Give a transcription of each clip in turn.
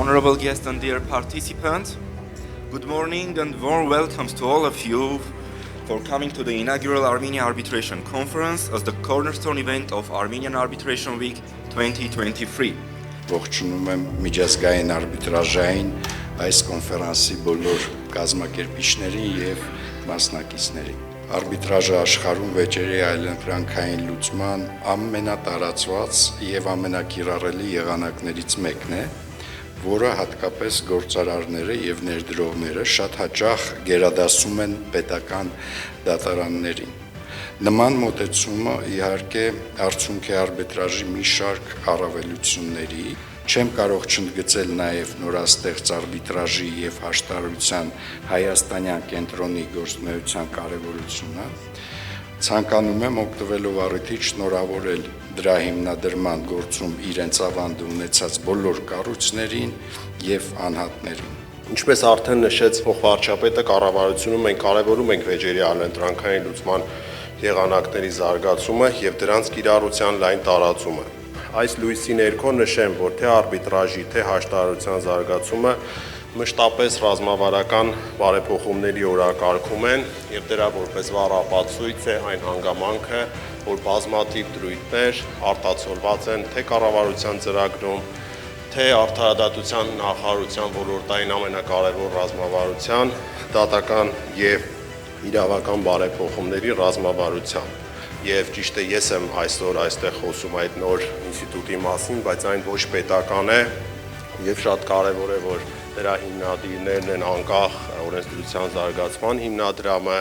honorable guests and dear participants, good morning and warm welcomes to all of you for coming to the inaugural Armenia Arbitration Conference as the cornerstone event of Armenian Arbitration Week 2023. Ողջունում եմ միջազգային արբիտրաժային այս կոնֆերանսի բոլոր կազմակերպիչներին եւ մասնակիցներին։ Արբիտրաժը աշխարհում վեճերի այլընտրանքային լուծման ամենատարածված եւ ամենակիրառելի եղանակներից մեկն է, որը հատկապես գործարարները եւ ներդրողները շատ հաճախ գերադասում են պետական դատարաններին։ Նման մոտեցումը իհարկե արդյունք է արբիտրաժի մի շարք առավելությունների, չեմ կարող չընդգծել նաև նորաստեղծ արբիտրաժի եւ հաշտարարության հայաստանյան կենտրոնի գործունեության կարևորությունը, ցանկանում եմ օգտվելով առիթից շնորհավորել դրա հիմնադրման գործում իրենց ավանդը ունեցած բոլոր կառույցներին եւ անհատներին։ Ինչպես արդեն նշեց փոխվարչապետը, կառավարությունում մենք կարևորում ենք վեճերի այլընտրանքային լուծման եղանակների զարգացումը եւ դրանց կիրառության լայն տարածումը։ Այս լույսի ներքո նշեմ, որ թե արբիտրաժի, թե հաշտարարության զարգացումը մշտապես ռազմավարական բարեփոխումների օրակարգում են եւ դրա որպես վառ ապացույց է այն հանգամանքը, որ բազմաթիվ դրույթներ արտացոլված են թե կառավարության ծրագրում, թե արդարադատության նախարարության ոլորտային ամենակարևոր ռազմավարության, դատական եւ իրավական բարեփոխումների ռազմավարությամբ։ Եվ ճիշտ է, ես եմ այսօր այստեղ խոսում այդ նոր ինստիտուտի մասին, բայց այն ոչ պետական է եւ շատ կարեւոր է, որ դրա հիմնադիրներն են անկախ օրենսդրության զարգացման հիմնադրամը,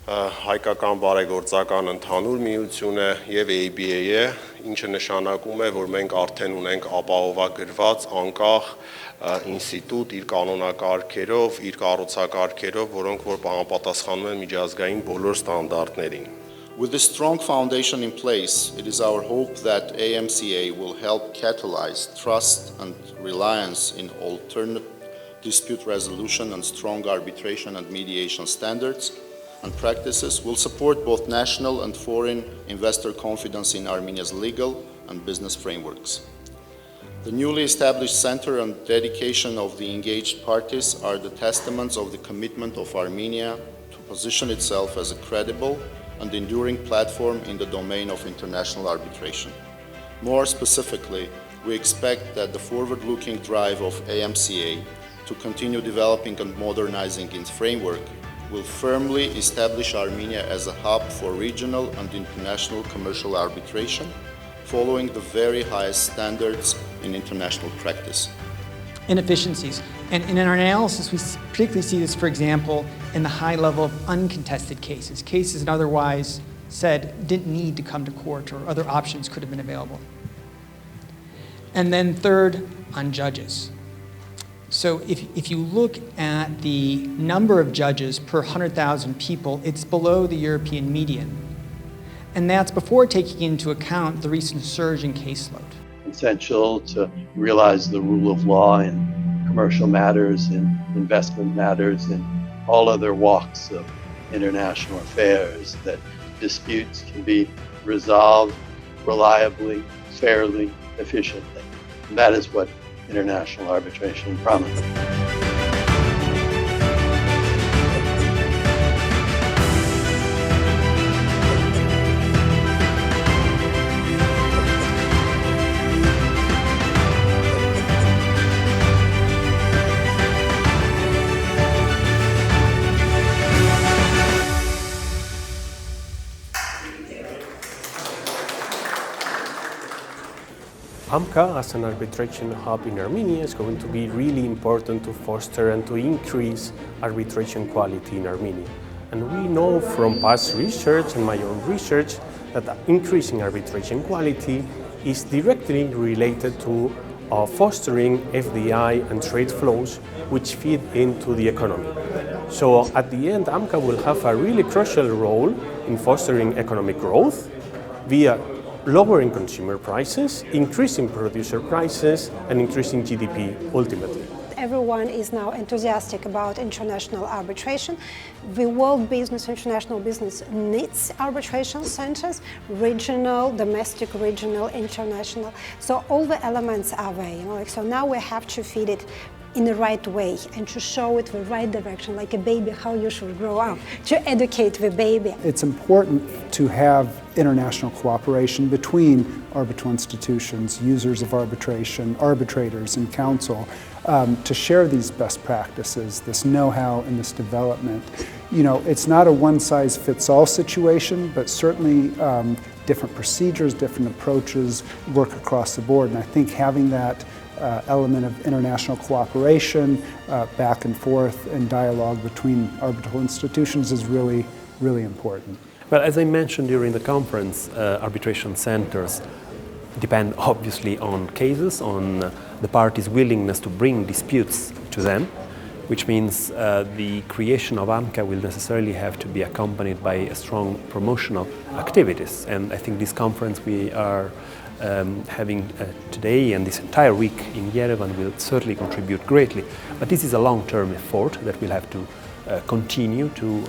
հայկական բարեգործական ընդհանուր միությունը եւ ABA-ը, ինչը նշանակում է, որ մենք արդեն ունենք ապահովագրված անկախ ինստիտուտ իր կանոնակարգերով, իր կառուցակարգերով, որոնք որ համապատասխանում են միջազգային բոլոր ստանդարտներին։ With this strong foundation in place, it is our hope that AMCA will help catalyze trust and reliance in alternate dispute resolution and strong arbitration and mediation standards and practices, will support both national and foreign investor confidence in Armenia's legal and business frameworks. The newly established center and dedication of the engaged parties are the testaments of the commitment of Armenia to position itself as a credible and enduring platform in the domain of international arbitration. More specifically, we expect that the forward-looking drive of AMCA to continue developing and modernizing its framework will firmly establish Armenia as a hub for regional and international commercial arbitration, following the very highest standards in international practice. Inefficiencies. And in our analysis, we particularly see this, for example, in the high level of uncontested cases, cases that otherwise said didn't need to come to court or other options could have been available. And then third, on judges. So if you look at the number of judges per 100,000 people, it's below the European median. And that's before taking into account the recent surge in caseload. Essential to realize the rule of law in commercial matters, in investment matters, in all other walks of international affairs, that disputes can be resolved reliably, fairly, efficiently. And that is what international arbitration promises. AMCA, as an arbitration hub in Armenia, is going to be really important to foster and to increase arbitration quality in Armenia. And we know from past research and my own research that increasing arbitration quality is directly related to fostering FDI and trade flows which feed into the economy. So at the end, AMCA will have a really crucial role in fostering economic growth via lowering consumer prices, increasing producer prices, and increasing GDP ultimately. everyone is now enthusiastic about international arbitration. The world business, international business needs arbitration centers, regional, domestic, regional, international. So all the elements are there, so now we have to feed it in the right way and to show it the right direction, like a baby, how you should grow up, to educate the baby. It's important to have international cooperation between arbitral institutions, users of arbitration, arbitrators and counsel, to share these best practices, this know-how and this development. It's not a one-size-fits-all situation, but certainly different procedures, different approaches work across the board. And I think having that element of international cooperation, back and forth, and dialogue between arbitral institutions is really, really important. Well, as I mentioned during the conference, arbitration centers depend obviously on cases, on the parties' willingness to bring disputes to them, which means the creation of AMCA will necessarily have to be accompanied by a strong promotional activities. And I think this conference we are having today and this entire week in Yerevan will certainly contribute greatly. But this is a long-term effort that we'll have to continue to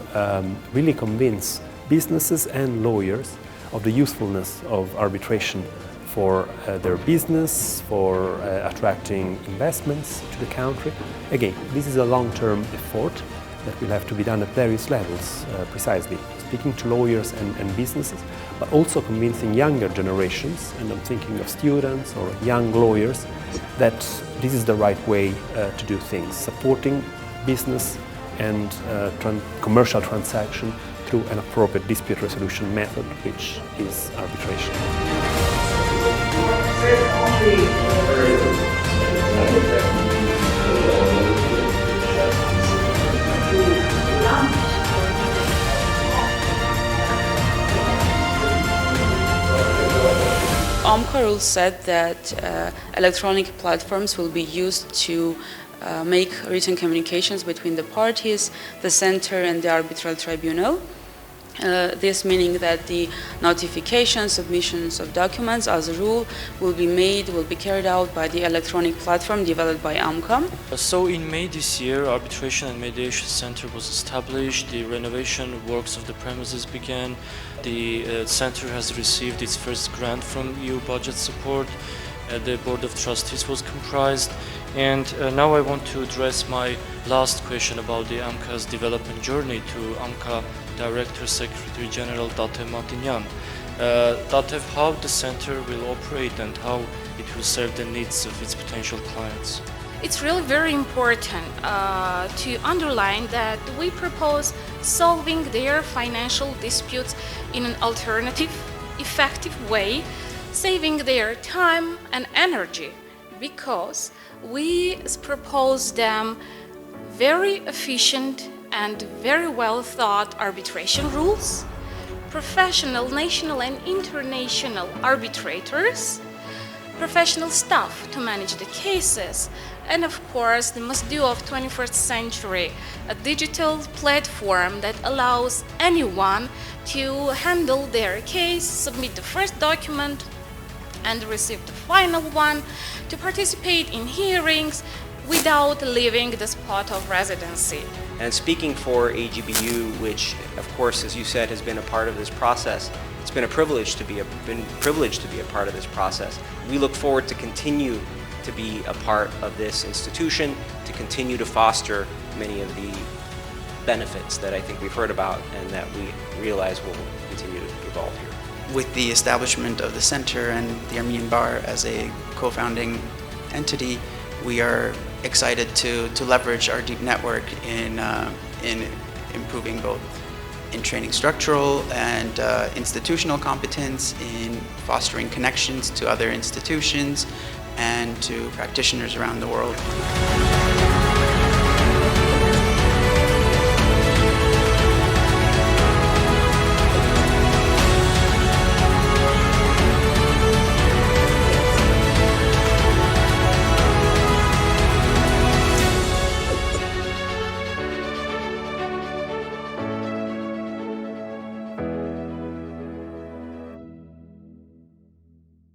really convince businesses and lawyers of the usefulness of arbitration for their business, for attracting investments to the country. Again, this is a long-term effort that will have to be done at various levels, precisely speaking to lawyers and businesses, but also convincing younger generations, and I'm thinking of students or young lawyers, that this is the right way to do things, supporting business and commercial transaction through an appropriate dispute resolution method, which is arbitration. AMCA rule said that electronic platforms will be used to make written communications between the parties, the center and the arbitral tribunal. This meaning that the notification, submissions of documents as a rule will be carried out by the electronic platform developed by AMCA. So in May this year, Arbitration and Mediation Center was established, the renovation works of the premises began, the center has received its first grant from EU budget support, the Board of Trustees was comprised, and now I want to address my last question about the AMCA's development journey to AMCA Director Secretary General Datev Matinyan. Datev, how the center will operate and how it will serve the needs of its potential clients? It's really very important to underline that we propose solving their financial disputes in an alternative, effective way, saving their time and energy, because we propose them very efficient and very well thought arbitration rules, professional national and international arbitrators, professional staff to manage the cases, and of course the must-do of 21st century, a digital platform that allows anyone to handle their case, submit the first document and receive the final one, to participate in hearings without leaving the spot of residency. And speaking for AGBU, which of course, as you said, has been a part of this process, it's been a privilege to be a part of this process. We look forward to continue to be a part of this institution, to continue to foster many of the benefits that I think we've heard about and that we realize will continue to evolve here. With the establishment of the center and the Armenian Bar as a co-founding entity, we are excited to leverage our deep network in improving both in training structural and institutional competence, in fostering connections to other institutions and to practitioners around the world.